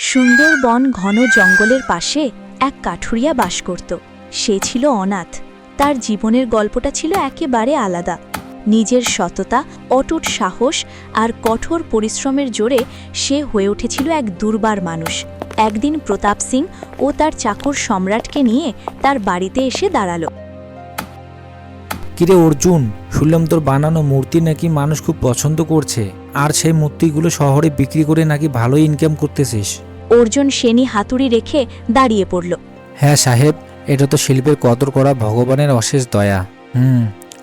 সুন্দরবন ঘন জঙ্গলের পাশে এক কাঠুরিয়া বাস করত। সে ছিল অনাথ। তার জীবনের গল্পটা ছিল একেবারে আলাদা। নিজের সততা, অটুট সাহস আর কঠোর পরিশ্রমের জোরে সে হয়ে উঠেছিল এক দুর্বার মানুষ। একদিন প্রতাপ সিং ও তার চাকর সম্রাটকে নিয়ে তার বাড়িতে এসে দাঁড়ালো। কিরে অর্জুন, শুনলাম তোর বানানো মূর্তি নাকি মানুষ খুব পছন্দ করছে, আর সেই মূর্তিগুলো শহরে বিক্রি করে নাকি ভালোই ইনকাম করতেছিস। অর্জুন সেনি হাতুড়ি রেখে দাঁড়িয়ে পড়ল। হ্যাঁ সাহেব, এটা তো শিল্পের কদর করা ভগবানের অশেষ দয়া।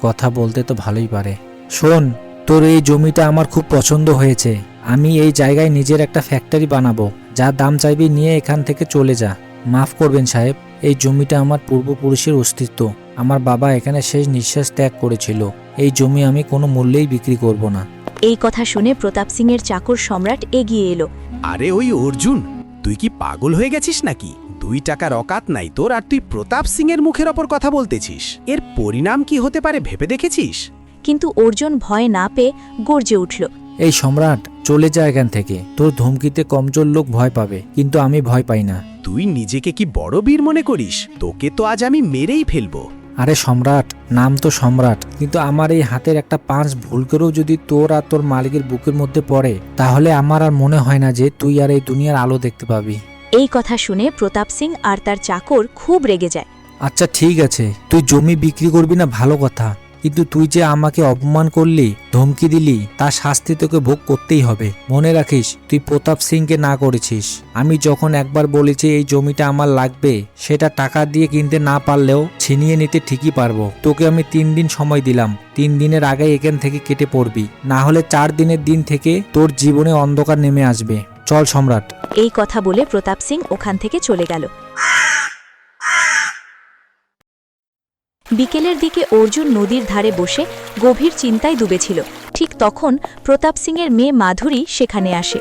কথা বলতে তো ভালোই পারে। শোন, তোর এই জমিটা আমার খুব পছন্দ হয়েছে। আমি এই জায়গায় নিজের একটা ফ্যাক্টরি বানাবো। যা দাম চাইবি নিয়ে এখান থেকে চলে যা। মাফ করবেন সাহেব, এই জমিটা আমার পূর্বপুরুষের অস্তিত্ব। আমার বাবা এখানে শেষ নিঃশ্বাস ত্যাগ করেছিল। এই জমি আমি কোনো মূল্যেই বিক্রি করব না। এই কথা শুনে প্রতাপ সিংয়ের চাকর সম্রাট এগিয়ে এলো। আরে ওই অর্জুন, তুই কি পাগল হয়ে গেছিস নাকি? 2 টাকার অকাত নাই তোর, আর তুই প্রতাপ সিং এর মুখের ওপর কথা বলতেছিস। এর পরিণাম কি হতে পারে ভেবে দেখেছিস? কিন্তু অর্জুন ভয় না পেয়ে গর্জে উঠল। এই সম্রাট, চলে যা এখান থেকে। তোর ধমকিতে কমজোর লোক ভয় পাবে, কিন্তু আমি ভয় পাই না। তুই নিজেকে কি বড় বীর মনে করিস? তোকে তো আজ আমি মেরেই ফেলবো। আরে সম্রাট, নাম তো সম্রাট, কিন্তু আমার এই হাতের একটা পাঁচ ভুল করেও যদি তোর আর তোর মালিকের বুকের মধ্যে পড়ে, তাহলে আমার আর মনে হয় না যে তুই আর এই দুনিয়ার আলো দেখতে পাবি। এই কথা শুনে প্রতাপ সিং আর তার চাকর খুব রেগে যায়। আচ্ছা ঠিক আছে, তুই জমি বিক্রি করবি না ভালো কথা, কিন্তু তুই যে আমাকে অপমান করলি, ধমকি দিলি, তার শাস্তি তোকে ভোগ করতেই হবে। মনে রাখিস, তুই প্রতাপ সিংকে না করেছিস। আমি যখন একবার বলেছি এই জমিটা আমার লাগবে, সেটা টাকা দিয়ে কিনতে না পারলেও ছিনিয়ে নিতে ঠিকই পারবো। তোকে আমি 3 দিন সময় দিলাম। 3 দিনের আগে এখান থেকে কেটে পড়বি, না হলে 4 দিনের দিন থেকে তোর জীবনে অন্ধকার নেমে আসবে। চল সম্রাট। এই কথা বলে প্রতাপ সিং ওখান থেকে চলে গেল। বিকেলের দিকে অর্জুন নদীর ধারে বসে গভীর চিন্তায় ডুবেছিল। ঠিক তখন প্রতাপ সিংয়ের মেয়ে মাধুরী সেখানে আসে।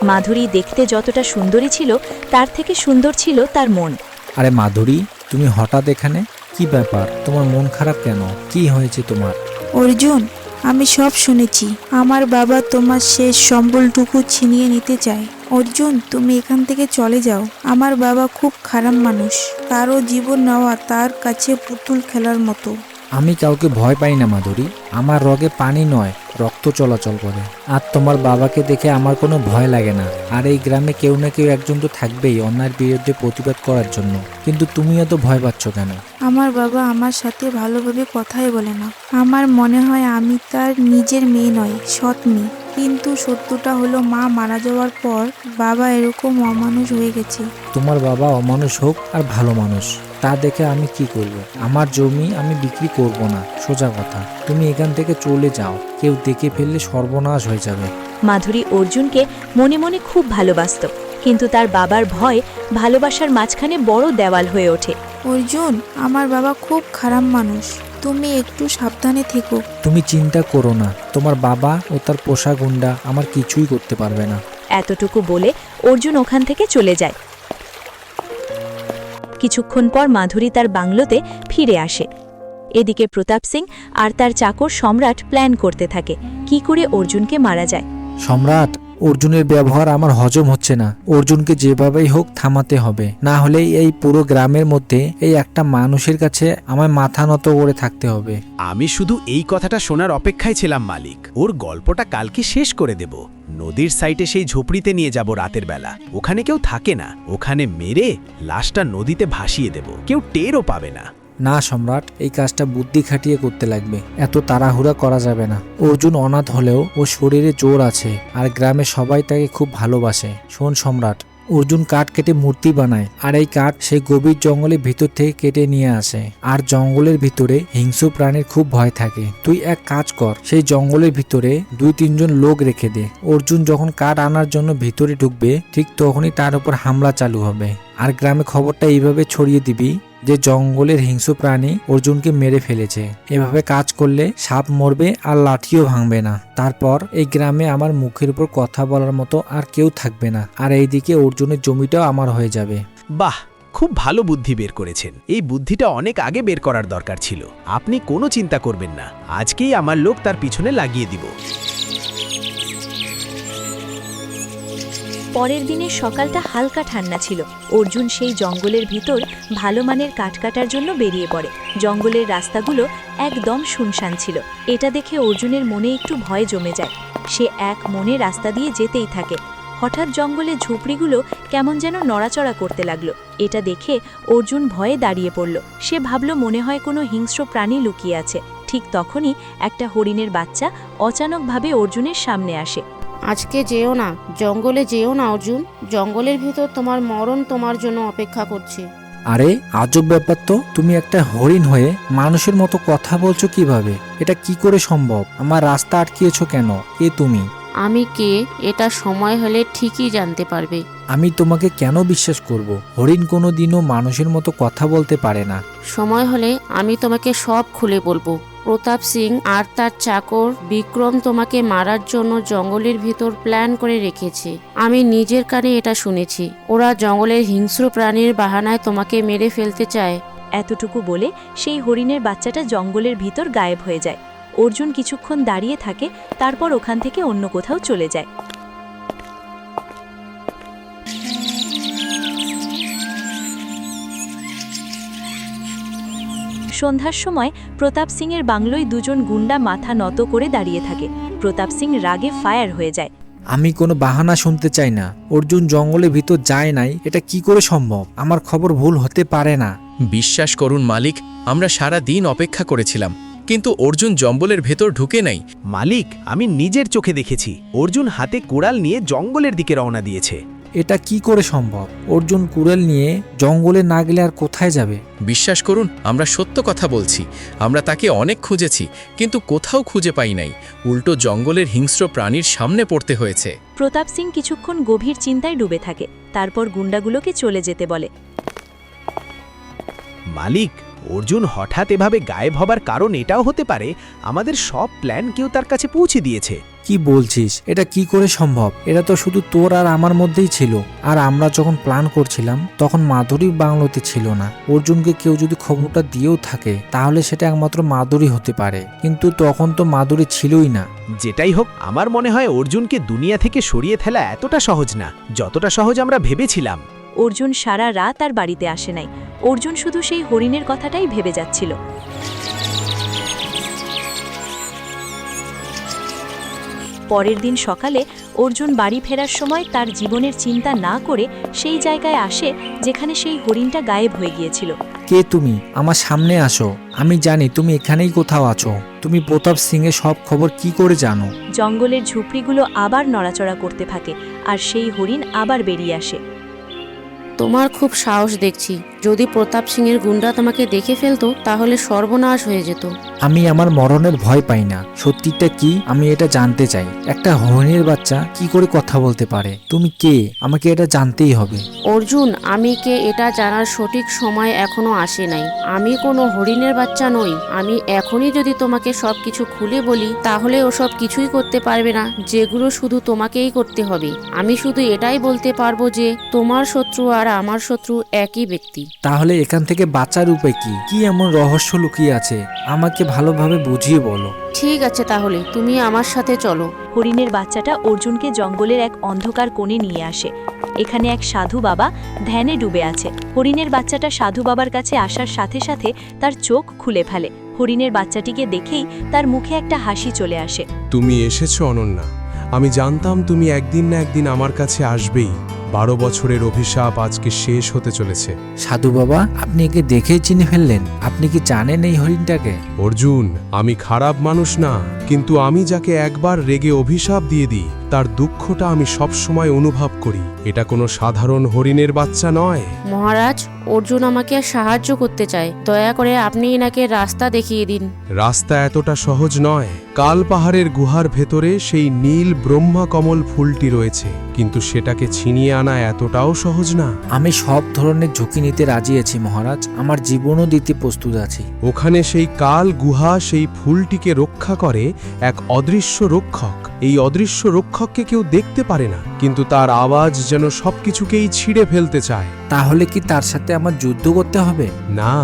মাধুরী দেখতে যতটা সুন্দরী ছিল, তার থেকে সুন্দর ছিল তার মন। আরে মাধুরী, তুমি হঠাৎ এখানে? কি ব্যাপার, তোমার মন খারাপ কেন? কি হয়েছে তোমার? অর্জুন, আমি সব শুনেছি। আমার বাবা তোমার শেষ সম্বলটুকু ছিনিয়ে নিতে চায়। অর্জুন, তুমি এখান থেকে চলে যাও। আমার বাবা খুব খারাপ মানুষ। তারও জীবন নেওয়া তার কাছে পুতুল খেলার মতো। আমি কাউকে ভয় পাই না মাধুরী। আমার রগে পানি নয়, রক্ত চলাচল করে। আর তোমার বাবাকে দেখে আমার কোনো ভয় লাগে না। আর এই গ্রামে কেউ না কেউ একজন তো থাকবেই অন্যায়ের বিরুদ্ধে প্রতিবাদ করার জন্য। কিন্তু তুমি এত ভয় পাচ্ছ কেন? আমার বাবা আমার সাথে ভালোভাবে কথাই বলে না। আমার মনে হয় আমি তার নিজের মেয়ে নয়, সৎ মেয়ে। কিন্তু সত্যটা হলো, মা মারা যাওয়ার পর বাবা এরকম অমানুষ হয়ে গেছে। তোমার বাবা অমানুষ হোক আর ভালো মানুষ, তা দেখে আমি কি করব? আমার জমি আমি বিক্রি করব না, সোজা কথা। তুমি এখান থেকে চলে যাও, কেউ দেখে ফেললে সর্বনাশ হয়ে যাবে। মাধুরী অর্জুনকে মনে মনে খুব ভালোবাসত, কিন্তু তার বাবার ভয় ভালোবাসার মাঝখানে বড় দেওয়াল হয়ে ওঠে। অর্জুন, আমার বাবা খুব খারাপ মানুষ। তুমি একটু সাবধানে থেকো। তুমি চিন্তা করো না, তোমার বাবা ও তার পোষা গুন্ডা আমার কিছুই করতে পারবে না। এতটুকু বলে অর্জুন ওখান থেকে চলে যায়। কিছুক্ষণ পর মাধুরী তার বাংলোতে ফিরে আসে। এদিকে প্রতাপ সিং আর তার চাকর সম্রাট প্ল্যান করতে থাকে কি করে অর্জুনকে মারা যায়। সম্রাট, অর্জুনের ব্যবহার আমার হজম হচ্ছে না। অর্জুনকে যেভাবেই হোক থামাতে হবে, না হলে এই পুরো গ্রামের মধ্যে এই একটা মানুষের কাছে আমার মাথা নত করে থাকতে হবে। আমি শুধু এই কথাটা শোনার অপেক্ষায় ছিলাম মালিক। ওর গল্পটা কালকে শেষ করে দেব। নদীর সাইডে সেই ঝোপড়িতে নিয়ে যাব রাতের বেলা। ওখানে কেউ থাকে না। ওখানে মেরে লাশটা নদীতে ভাসিয়ে দেব, কেউ টেরও পাবে না। না সম্রাট, এই কাজটা বুদ্ধি খাটিয়ে করতে লাগবে। এত তাড়াহুড়া করা যাবে না। অর্জুন অনাথ হলেও ওর শরীরে জোর আছে, আর গ্রামে সবাই তাকে খুব ভালোবাসে। শোন সম্রাট, অর্জুন কাঠ কেটে মূর্তি বানায়, আর এই কাঠ সেই গভীর জঙ্গলের ভিতর থেকে কেটে নিয়ে আসে। আর জঙ্গলের ভিতরে হিংস্র প্রাণীর খুব ভয় থাকে। তুই এক কাজ কর, সেই জঙ্গলের ভিতরে 2-3 জন লোক রেখে দে। অর্জুন যখন কাঠ আনার জন্য ভিতরে ঢুকবে, ঠিক তখনই তার উপর হামলা চালু হবে। আর গ্রামে খবরটা এইভাবে ছড়িয়ে দিবি যে জঙ্গলের হিংস্র প্রাণী অর্জুনকে মেরে ফেলেছে। এভাবে কাজ করলে সাপ মরবে আর লাঠিও ভাঙবে না। তারপর এই গ্রামে আমার মুখের উপর কথা বলার মতো আর কেউ থাকবে না। আর এইদিকে অর্জুনের জমিটাও আমার হয়ে যাবে। বাহ, খুব ভালো বুদ্ধি বের করেছেন। এই বুদ্ধিটা অনেক আগে বের করার দরকার ছিল। আপনি কোনো চিন্তা করবেন না, আজকেই আমার লোক তার পিছনে লাগিয়ে দিব। পরের দিনের সকালটা হালকা ঠান্ডা ছিল। অর্জুন সেই জঙ্গলের ভিতর ভালো মানের কাঠ কাটার জন্য বেরিয়ে পড়ে। জঙ্গলের রাস্তাগুলো একদম শুনশান ছিল। এটা দেখে অর্জুনের মনে একটু ভয় জমে যায়। সে এক মনে রাস্তা দিয়ে যেতেই থাকে। হঠাৎ জঙ্গলের ঝুপড়িগুলো কেমন যেন নড়াচড়া করতে লাগলো। এটা দেখে অর্জুন ভয়ে দাঁড়িয়ে পড়ল। সে ভাবল মনে হয় কোনো হিংস্র প্রাণী লুকিয়ে আছে। ঠিক তখনই একটা হরিণের বাচ্চা অচানকভাবে অর্জুনের সামনে আসে। আজকে যেও না, জঙ্গলে যেও না অর্জুন। জঙ্গলের ভিতর তোমার মরণ তোমার জন্য অপেক্ষা করছে। আরে আজব ব্যাপার তো, তুমি একটা হরিণ হয়ে মানুষের মতো কথা বলছো কিভাবে? এটা কি করে সম্ভব? আমার রাস্তা আটকিয়েছো কেন? কে তুমি? আমি কে এটা সময় হলে ঠিকই জানতে পারবে। আমি তোমাকে কেন বিশ্বাস করব? হরিণ কোনোদিনও মানুষের মতো কথা বলতে পারে না। সময় হলে আমি তোমাকে সব খুলে বলবো। প্রতাপ সিং আর তার চাকর বিক্রম তোমাকে মারার জন্য জঙ্গলের ভিতর প্ল্যান করে রেখেছে। আমি নিজের কানে এটা শুনেছি। ওরা জঙ্গলের হিংস্র প্রাণীর বাহানায় তোমাকে মেরে ফেলতে চায়। এতটুকু বলে সেই হরিণের বাচ্চাটা জঙ্গলের ভিতর গায়েব হয়ে যায়। অর্জুন কিছুক্ষণ দাঁড়িয়ে থাকে, তারপর ওখান থেকে অন্য কোথাও চলে যায়। সন্ধ্যার সময় প্রতাপ সিংয়ের বাংলোয় দুজন গুন্ডা মাথা নত করে দাঁড়িয়ে থাকে। প্রতাপ সিং রাগে ফায়ার হয়ে যায়। আমি কোনো বাহানা শুনতে চাই না। অর্জুন জঙ্গলের ভিতর যায় নাই, এটা কি করে সম্ভব? আমার খবর ভুল হতে পারে না। বিশ্বাস করুন মালিক, আমরা সারা দিন অপেক্ষা করেছিলাম, কিন্তু অর্জুন জঙ্গলের ভেতর ঢুকে নাই। মালিক, আমি নিজের চোখে দেখেছি অর্জুন হাতে কুড়াল নিয়ে জঙ্গলের দিকে রওনা দিয়েছে। এটা কি করে সম্ভব? অর্জুন কুড়াল নিয়ে জঙ্গলে না গেলে আর কোথায় যাবে? বিশ্বাস করুন, আমরা সত্য কথা বলছি। আমরা তাকে অনেক খুঁজেছি, কিন্তু কোথাও খুঁজে পাই নাই। উল্টো জঙ্গলের হিংস্র প্রাণীর সামনে পড়তে হয়েছে। প্রতাপ সিং কিছুক্ষণ গভীর চিন্তায় ডুবে থাকে। তারপর গুন্ডাগুলোকে চলে যেতে বলে। মালিক, অর্জুন হঠাৎ এভাবে গায়েব হবার কারণ এটাও হতে পারে আমাদের সব প্ল্যান কেউ তার কাছে পৌঁছে দিয়েছে। কি বলছিস? এটা কি করে সম্ভব? এটা তো শুধু তোর আর আমার মধ্যেই ছিল। আর আমরা যখন প্ল্যান করছিলাম তখন মাধুরী বাংলোতে ছিল না। অর্জুনকে কেউ যদি খবরটা দিয়েও থাকে তাহলে সেটা একমাত্র মাধুরী হতে পারে, কিন্তু তখন তো মাধুরী ছিলই না। যেটাই হোক, আমার মনে হয় অর্জুনকে দুনিয়া থেকে সরিয়ে ফেলা এতটা সহজ না যতটা সহজ আমরা ভেবেছিলাম। অর্জুন সারা রাত আর বাড়িতে আসে নাই। অর্জুন শুধু সেই হরিণের কথাটাই ভেবে যাচ্ছিল। পরের দিন সকালে অর্জুন বাড়ি ফেরার সময় তার জীবনের চিন্তা না করে সেই জায়গায় আসে যেখানে সেই হরিণটা গায়েব হয়ে গিয়েছিল। কে তুমি? আমার সামনে আসো। আমি জানি তুমি এখানেই কোথাও আছো। তুমি প্রতাপ সিং এর সব খবর কি করে জানো? জঙ্গলের ঝুপড়িগুলো আবার নড়াচড়া করতে থাকে আর সেই হরিণ আবার বেরিয়ে আসে। তোমার খুব সাহস দেখছি। যদি প্রতাপ সিংয়ের গুন্ডা তোমাকে দেখে ফেলতো তাহলে সর্বনাশ হয়ে যেত। আমি আমার মরণের ভয় পাই না। সত্যিটা কি আমি এটা জানতে চাই। একটা হরিণের বাচ্চা কি করে কথা বলতে পারে? তুমি কে? আমাকে এটা জানতেই হবে। অর্জুন, আমি কে এটা জানার সঠিক সময় এখনো আসে নাই। আমি কোনো হরিণের বাচ্চা নই। আমি এখনই যদি তোমাকে সবকিছু খুলে বলি তাহলে ওসব কিছুই করতে পারবে না, যেগুলো শুধু তোমাকেই করতে হবে। আমি শুধু এটাই বলতে পারবো যে তোমার শত্রু আর আমার শত্রু একই ব্যক্তি। তাহলে এখান থেকে বাঁচার উপায় কি? কি এমন রহস্য লুকিয়ে আছে? আমাকে ভালোভাবে বুঝিয়ে বলো। ঠিক আছে, তাহলে তুমি আমার সাথে চলো। হরিণের বাচ্চাটা অর্জুনকে জঙ্গলের এক অন্ধকার কোণে নিয়ে আসে। এখানে এক সাধু বাবা ধ্যানে ডুবে আছে। হরিণের বাচ্চাটা সাধু বাবার কাছে আসার সাথে সাথে তার চোখ খুলে ফেলে। হরিণের বাচ্চাটিকে দেখেই তার মুখে একটা হাসি চলে আসে। তুমি এসেছো অনন্যা। আমি জানতাম তুমি একদিন না একদিন আমার কাছে আসবেই। 12 বছরের অভিশাপ আজকে শেষ হতে চলেছে। সাধু বাবা, আপনি একে দেখেই চিনে ফেললেন? আপনি কি জানেন এই হরিণটাকে? অর্জুন, আমি খারাপ মানুষ না, কিন্তু আমি যাকে একবার রেগে অভিশাপ দিয়ে দিই তার দুঃখটা আমি সবসময় অনুভব করি। এটা কোনো সাধারণ হরিণের বাচ্চা নয়। মহারাজ, অর্জুন আমাকে সাহায্য করতে চায়। দয়া করে আপনি এনাকে রাস্তা দেখিয়ে দিন। রাস্তা এতটা সহজ নয়। কাল পাহাড়ের গুহার ভেতরে সেই নীল ব্রহ্মা কমল ফুলটি রয়েছে, কিন্তু সেটাকে ছিনিয়ে আনা এতটাও সহজ না। আমি সব ধরনের ঝুঁকি নিতে রাজি আছি মহারাজ। আমার জীবনও দিতে প্রস্তুত আছি। ওখানে সেই কাল গুহা সেই ফুলটিকে রক্ষা করে এক অদৃশ্য রক্ষক। এই অদৃশ্য রক্ষককে কেউ দেখতে পারে না, কিন্তু তার আওয়াজ যেন সবকিছুকেই ছিঁড়ে ফেলতে চায়। তাহলে কি তার সাথে আমার যুদ্ধ করতে হবে? না,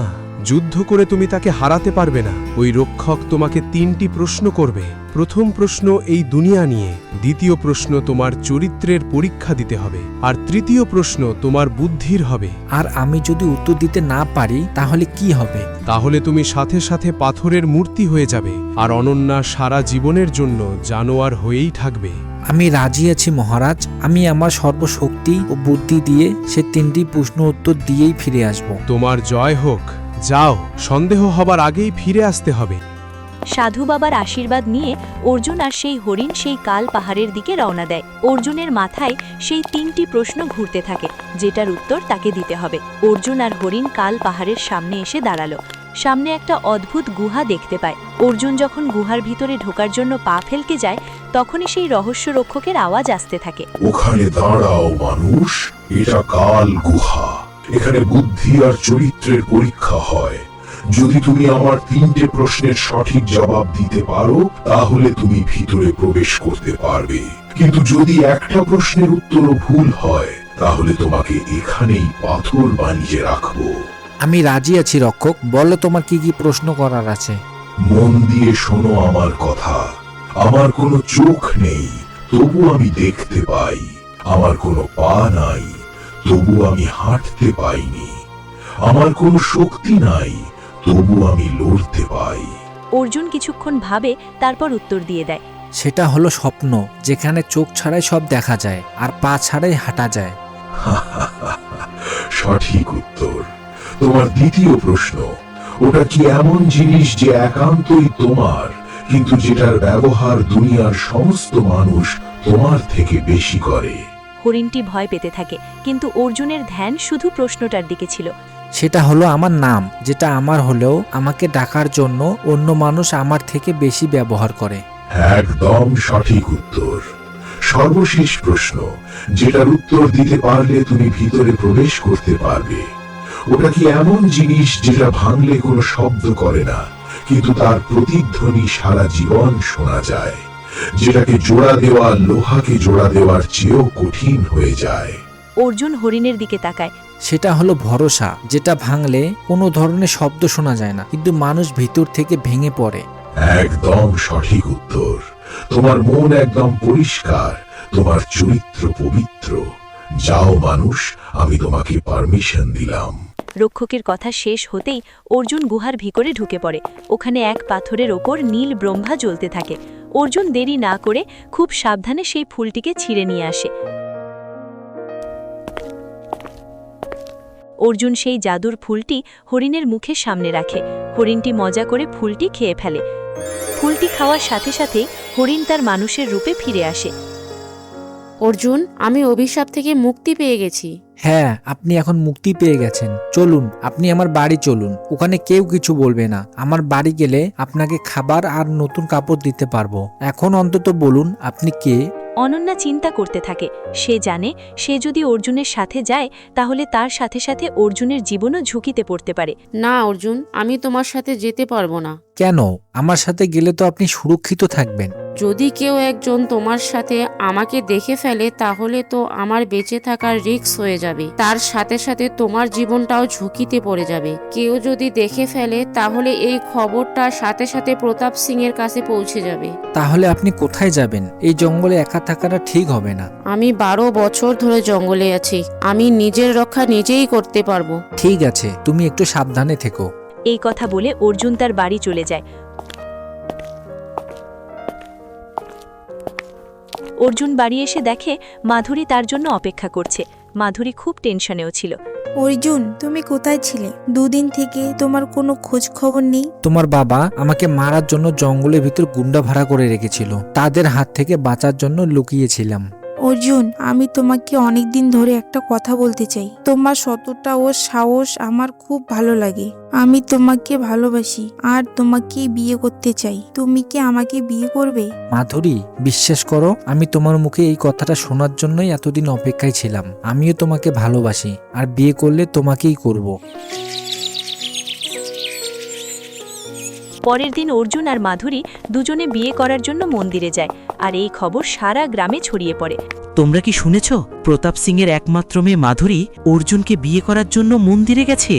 যুদ্ধ করে তুমি তাকে হারাতে পারবে না। ওই রক্ষক তোমাকে 3টি প্রশ্ন করবে। প্রথম প্রশ্ন এই দুনিয়া নিয়ে, দ্বিতীয় প্রশ্ন তোমার চরিত্রের পরীক্ষা দিতে হবে, আর তৃতীয় প্রশ্ন তোমার বুদ্ধির হবে। আর আমি যদি উত্তর দিতে না পারি তাহলে কি হবে? তাহলে তুমি সাথে সাথে পাথরের মূর্তি হয়ে যাবে, আর অনন্যা সারা জীবনের জন্য জানোয়ার হয়েই থাকবে। আমি রাজি আছি মহারাজ। আমি আমার সর্বশক্তি ও বুদ্ধি দিয়ে সে 3টি প্রশ্ন উত্তর দিয়েই ফিরে আসব। তোমার জয় হোক। যাও, সন্দেহ হবার আগেই ফিরে আসতে হবে। সাধু বাবার আশীর্বাদ নিয়ে অর্জুন আর সেই হরিণ সেই কাল পাহাড়ের দিকে রওনা দেয়। অর্জুনের মাথায় সেই 3টি প্রশ্ন ঘুরতে থাকে, যেটার উত্তর তাকে দিতে হবে। অর্জুন আর হরিণ কাল পাহাড়ের সামনে এসে দাঁড়ালো। সামনে একটা অদ্ভুত গুহা দেখতে পায়। অর্জুন যখন গুহার ভিতরে ঢোকার জন্য পা ফেলতে যায়, তখনই সেই রহস্য রক্ষকের আওয়াজ আসতে থাকে। ওখানে দাঁড়াও মানুষ, এটা কাল গুহা। এখানে বুদ্ধি আর চরিত্রের পরীক্ষা হয়। যদি তুমি আমার 3টে প্রশ্নের সঠিক জবাব দিতে পারো তাহলে তুমি ভিতরে প্রবেশ করতে পারবে, কিন্তু যদি একটা প্রশ্নের উত্তরও ভুল হয় তাহলে তোমাকে এখানেই পাথর বানিয়ে রাখবো। আমি রাজি আছি রক্ষক, বলো তোমার কি কি প্রশ্ন করার আছে। মন দিয়ে শোনো আমার কথা। আমার কোনো চোখ নেই, তবু আমি দেখতে পাই। আমার কোনো পা নাই, তবু আমি হাঁটতে পাইনি। আমার কোনো শক্তি নাই, তবু আমি লড়তে পাই। অর্জুন কিছুক্ষণ ভাবে, তারপর উত্তর দিয়ে দেয়। সেটা হলো স্বপ্ন, যেখানে চোখ ছাড়াই সব দেখা যায় আর পা ছাড়াই হাঁটা যায়। সঠিক উত্তর। তোমার দ্বিতীয় প্রশ্ন, ওটা কি এমন জিনিস যে একান্তই তোমার, কিন্তু যেটার ব্যবহার দুনিয়ার সমস্ত মানুষ তোমার থেকে বেশি করে? হরিণটি ভয় পেতে থাকে, কিন্তু অর্জুনের ধ্যান শুধু প্রশ্নটার দিকে ছিল। সেটা হলো আমার নাম, যেটা আমার হলেও আমাকে ডাকার জন্য অন্য মানুষ আমার থেকে বেশি ব্যবহার করে। একদম সঠিক উত্তর। সর্বশেষ প্রশ্ন, যেটার উত্তর দিতে পারলে তুমি ভিতরে প্রবেশ করতে পারবে। ওটা কি এমন জিনিস যেটা ভাঙলে কোনো শব্দ করে না, কিন্তু তার প্রতিধ্বনি সারা জীবন শোনা যায়? যেটাকে জোড়া দেওয়া লোহাকে জোড়া দেওয়ার চেয়েও কঠিন হয়ে যায়। অর্জুন হরিণের দিকে তাকায়। সেটা হলো ভরসা, যেটা ভাঙলে কোনো ধরনের শব্দ শোনা যায় না, কিন্তু মানুষ ভিতর থেকে ভেঙে পড়ে। একদম সঠিক উত্তর। তোমার মন একদম পরিষ্কার, তোমার চরিত্র পবিত্র। যাও মানুষ, আমি তোমাকে পারমিশন দিলাম। রক্ষকের কথা শেষ হতেই অর্জুন গুহার ভিতরে ঢুকে পড়ে। ওখানে এক পাথরের ওপর নীল ব্রহ্মা জ্বলতে থাকে। অর্জুন দেরি না করে খুব সাবধানে সেই ফুলটিকে ছিঁড়ে নিয়ে আসে। অর্জুন সেই জাদুর ফুলটি হরিণের মুখের সামনে রাখে। হরিণটি মজা করে ফুলটি খেয়ে ফেলে। ফুলটি খাওয়ার সাথে সাথে হরিণ তার মানুষের রূপে ফিরে আসে। অর্জুন, আমি অভিশাপ থেকে মুক্তি পেয়ে গেছি। হ্যাঁ, আপনি এখন মুক্তি পেয়ে গেছেন। চলুন, আপনি আমার বাড়ি চলুন। ওখানে কেউ কিছু বলবে না। আমার বাড়ি গেলে আপনাকে খাবার আর নতুন কাপড় দিতে পারবো। এখন অন্তত বলুন আপনি কে? অনন্যা চিন্তা করতে থাকে। সে জানে সে যদি অর্জুনের সাথে যায় তাহলে তার সাথে সাথে অর্জুনের জীবনও ঝুঁকিতে পড়তে পারে। না অর্জুন, আমি তোমার সাথে যেতে পারবো না। কেন? আমার সাথে গেলে তো আপনি সুরক্ষিত থাকবেন। যদি কেউ একজন তোমার সাথে আমাকে দেখে ফেলে তাহলে তো আমার বেঁচে থাকার রিস্ক হয়ে যাবে। তার সাথে সাথে তোমার জীবনটাও ঝুঁকিতে পড়ে যাবে। কেউ যদি দেখে ফেলে তাহলে এই খবরটা সাথে সাথে প্রতাপ সিং এর কাছে পৌঁছে যাবে। তাহলে আপনি কোথায় যাবেন? এই জঙ্গলে একা থাকাটা ঠিক হবে না। আমি 12 বছর ধরে জঙ্গলে আছি। আমি নিজের রক্ষা নিজেই করতে পারবো। ঠিক আছে, তুমি একটু সাবধানে থেকো। এই কথা বলে অর্জুন তার বাড়ি চলে যায়। অর্জুন বাড়ি এসে দেখে মাধুরী তার জন্য অপেক্ষা করছে। মাধুরী খুব টেনশনেও ছিল। অর্জুন, তুমি কোথায় ছিলে? 2 দিন থেকে তোমার কোনো খোঁজ খবর নেই। তোমার বাবা আমাকে মারার জন্য জঙ্গলের ভিতর গুন্ডা ভাড়া করে রেখেছিল। তাদের হাত থেকে বাঁচার জন্য লুকিয়েছিলাম। অর্জুন, আমি তোমাকে অনেকদিন ধরে একটা কথা বলতে চাই। তোমার সততা ও সাহস আমার খুব ভালো লাগে। আমি তোমাকে ভালোবাসি আর তোমাকে বিয়ে করতে চাই। তুমি কি আমাকে বিয়ে করবে? মাধুরী, বিশ্বাস করো, আমি তোমার মুখে এই কথাটা শোনার জন্যই এতদিন অপেক্ষায় ছিলাম। আমিও তোমাকে ভালোবাসি, আর বিয়ে করলে তোমাকেই করব। পরের দিন অর্জুন আর মাধুরী দুজনে বিয়ে করার জন্য মন্দিরে যায়, আর এই খবর সারা গ্রামে ছড়িয়ে পড়ে। তোমরা কি শুনেছ? প্রতাপ সিং এর একমাত্র মেয়ে মাধুরী অর্জুনকে বিয়ে করার জন্য মন্দিরে গেছে।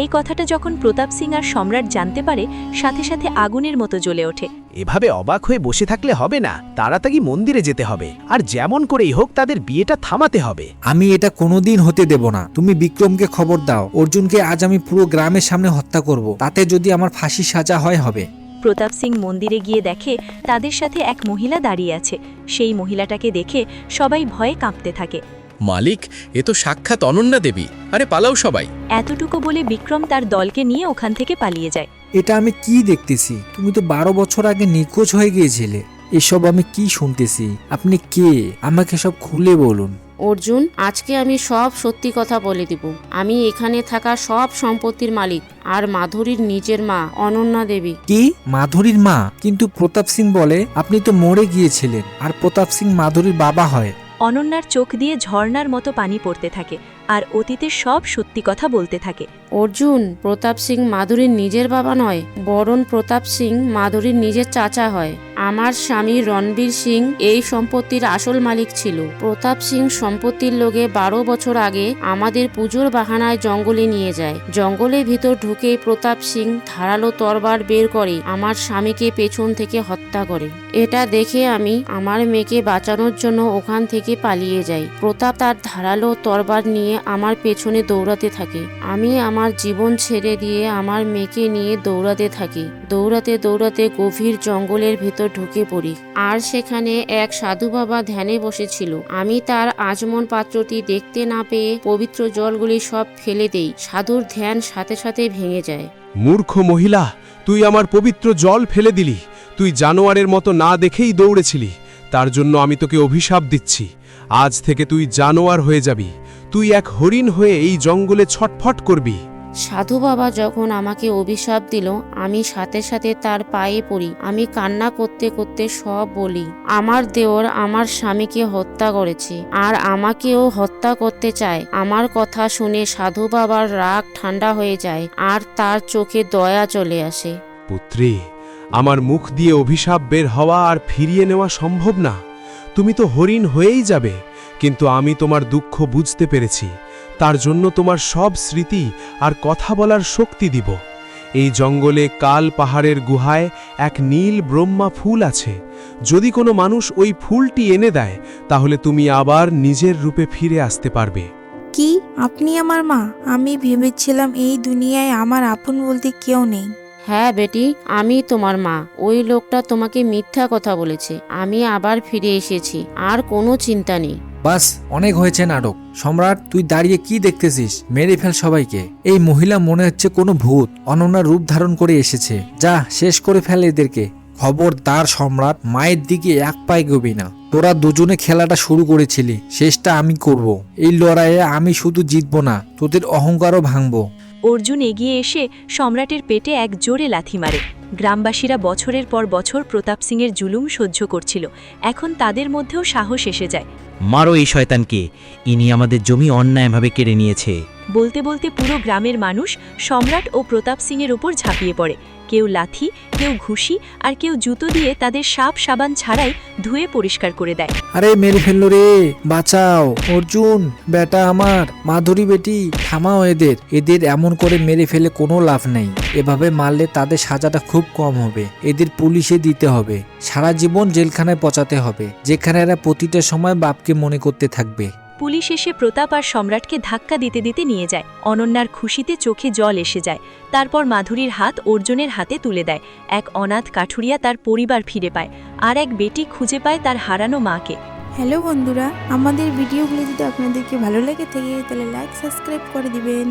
এই কথাটা যখন প্রতাপ সিং আর সম্রাট জানতে পারে, সাথে সাথে আগুনের মতো জ্বলে ওঠে। এভাবে অবাক হয়ে বসে থাকলে হবে না, তাড়াতাড়ি মন্দিরে যেতে হবে, আর যেমন করেই হোক তাদের বিয়েটা থামাতে হবে। আমি এটা কোনোদিন হতে দেব না। তুমি বিক্রমকে খবর দাও, অর্জুনকে আজ আমি পুরো গ্রামের সামনে হত্যা করব। তাতে যদি আমার ফাঁসি সাজা হয় হবে। প্রতাপ সিং মন্দিরে গিয়ে দেখে তাদের সাথে এক মহিলা দাঁড়িয়ে আছে। সেই মহিলাটাকে দেখে সবাই ভয়ে কাঁপতে থাকে। মালিক, এ তো সাক্ষাৎ অনন্যা দেবী। আরে পালাও সবাই। এতটুকু বলে বিক্রম তার দলকে নিয়ে ওখান থেকে পালিয়ে যায়। এটা আমি কি দেখতেছি? তুমি তো 12 বছর আগে নিখোঁজ হয়ে গিয়েছিলে। এসব আমি কি শুনতেছি? আপনি কে? আমাকে সব খুলে বলুন। অর্জুন, আজকে আমি সব সত্যি কথা বলে দিব। আমি এখানে থাকা সব সম্পত্তির মালিক আর মাধুরীর নিজের মা অনন্যা দেবী। কি? মাধুরীর মা? কিন্তু প্রতাপ সিং বলে আপনি তো মরে গিয়েছিলেন, আর প্রতাপ সিং মাধুরীর বাবা হয়। অনন্যার চোখ দিয়ে ঝর্ণার মতো পানি পড়তে থাকে আর অতীতের সব সত্যি কথা বলতে থাকে। অর্জুন, প্রতাপ সিং মাধুরীর নিজের বাবা নয়, বরং প্রতাপ সিং মাধুরীর নিজের চাচা হয়। আমার স্বামী রণবীর সিং এই সম্পত্তির আসল মালিক ছিল। প্রতাপ সিং সম্পত্তির লোভে 12 বছর আগে আমাদের পুজোর বাহানায় জঙ্গলে নিয়ে যায়। জঙ্গলের ভিতর ঢুকে প্রতাপ সিং ধারালো তরবার বের করে আমার স্বামীকে পেছন থেকে হত্যা করে। এটা দেখে আমি আমার মেয়েকে বাঁচানোর জন্য ওখান থেকে পালিয়ে যাই। প্রতাপ তার ধারালো তরবার নিয়ে আমার পেছনে দৌড়াতে থাকে। আমি আমার জীবন ছেড়ে দিয়ে আমার মেয়েকে নিয়ে দৌড়াতে থাকি। দৌড়াতে দৌড়াতে গভীর জঙ্গলের ভেতর ঢুকে পড়ি, আর সেখানে এক সাধু বাবা ধ্যানে বসেছিল। আমি তার আচমন পাত্রটি দেখতে না পেয়ে পবিত্র জলগুলি সব ফেলে দেই। সাধুর ধ্যান সাথে সাথে ভেঙে যায়। মূর্খ মহিলা, তুই আমার পবিত্র জল ফেলে দিলি। তুই জানোয়ারের মতো না দেখেই দৌড়েছিলি। তার জন্য আমি তোকে অভিশাপ দিচ্ছি। আজ থেকে তুই জানোয়ার হয়ে যাবি। তুই এক হরিণ হয়ে এই জঙ্গলে ছটফট করবি। সাধু বাবা যখন আমাকে অভিশাপ দিল, আমি সাথে সাথে তার পায়ে পড়ি। আমি কান্না করতে করতে সব বলি। আমার দেওর আমার স্বামীকে হত্যা করেছে আর আমাকেও হত্যা করতে চায়। আমার কথা শুনে সাধু বাবার রাগ ঠান্ডা হয়ে যায় আর তার চোখে দয়া চলে আসে। পুত্রী, আমার মুখ দিয়ে অভিশাপ বের হওয়া আর ফিরিয়ে নেওয়া সম্ভব না। তুমি তো হরিণ হয়েই যাবে, কিন্তু আমি তোমার দুঃখ বুঝতে পেরেছি। তার জন্য তোমার সব স্মৃতি আর কথা বলার শক্তি দিব। এই জঙ্গলে কাল পাহাড়ের গুহায় এক নীল ব্রহ্মা ফুল আছে। যদি কোনো মানুষ ওই ফুলটি এনে দেয়, তাহলে তুমি আবার নিজের রূপে ফিরে আসতে পারবে। কি আপনি আমার মা? আমি ভেবেছিলাম এই দুনিয়ায় আমার আপন বলতে কেউ নেই। হ্যাঁ বেটি, আমি তোমার মা। ওই লোকটা তোমাকে মিথ্যা কথা বলেছে। আমি আবার ফিরে এসেছি, আর কোনো চিন্তা নেই। বাস, অনেক হয়েছে নাটক। সম্রাট, তুই দাঁড়িয়ে কি দেখতেছিস? মেরে ফেল সবাইকে। এই মহিলা মনে হচ্ছে কোনো ভূত, অনন্যার রূপ ধারণ করে এসেছে। যা, শেষ করে ফেল এদেরকে। খবরদার সম্রাট, মায়ের দিকে এক পায়ে গবি না। তোরা দুজনে খেলাটা শুরু করেছিলি, শেষটা আমি করব। এই লড়াইয়ে আমি শুধু জিতবো না, তোদের অহংকারও ভাঙবো। অর্জুন এগিয়ে এসে সম্রাটের পেটে এক জোরে লাথি মারে। গ্রামবাসীরা বছরের পর বছর প্রতাপ সিংয়ের জুলুম সহ্য করছিল। এখন তাদের মধ্যেও সাহস এসে যায়। মারো এই শয়তানকে, ইনি আমাদের জমি অন্যায়ভাবে কেড়ে নিয়েছে। বলতে বলতে পুরো গ্রামের মানুষ সম্রাট ও প্রতাপ সিংয়ের উপর ঝাঁপিয়ে পড়ে। কেউ লাথি, কেউ ঘুষি আর কেউ জুতো দিয়ে তাদের সাপ সাবান ছাড়াই ধুয়ে পরিষ্কার করে দেয়। আরে মেরে ফেললো রে, বাঁচাও। অর্জুন বেটা আমার, মাধুরী বেটি, থামাও এদের। এদের এমন করে মেরে ফেলে কোনো লাভ নেই। এভাবে মারলে তাদের সাজাটা খুব কম হবে। এদের পুলিশে দিতে হবে, সারা জীবন জেলখানায় পচাতে হবে, যেখানে এরা প্রতিটা সময় বাপকে মনে করতে থাকবে। পুলিশ এসে প্রতাপ আর সম্রাটকে ধাক্কা দিতে দিতে নিয়ে যায়। অনন্যার খুশিতে চোখে জল এসে যায়। তারপর মাধুরীর হাত অর্জুনের হাতে তুলে দেয়। এক অনাথ কাঠুরিয়া তার পরিবার ফিরে পায়, আর এক বেটি খুঁজে পায় তার হারানো মাকে। হ্যালো বন্ধুরা, আমাদের ভিডিওগুলো যদি আপনাদেরকে ভালো লেগে থাকে তাহলে লাইক সাবস্ক্রাইব করে দিবেন।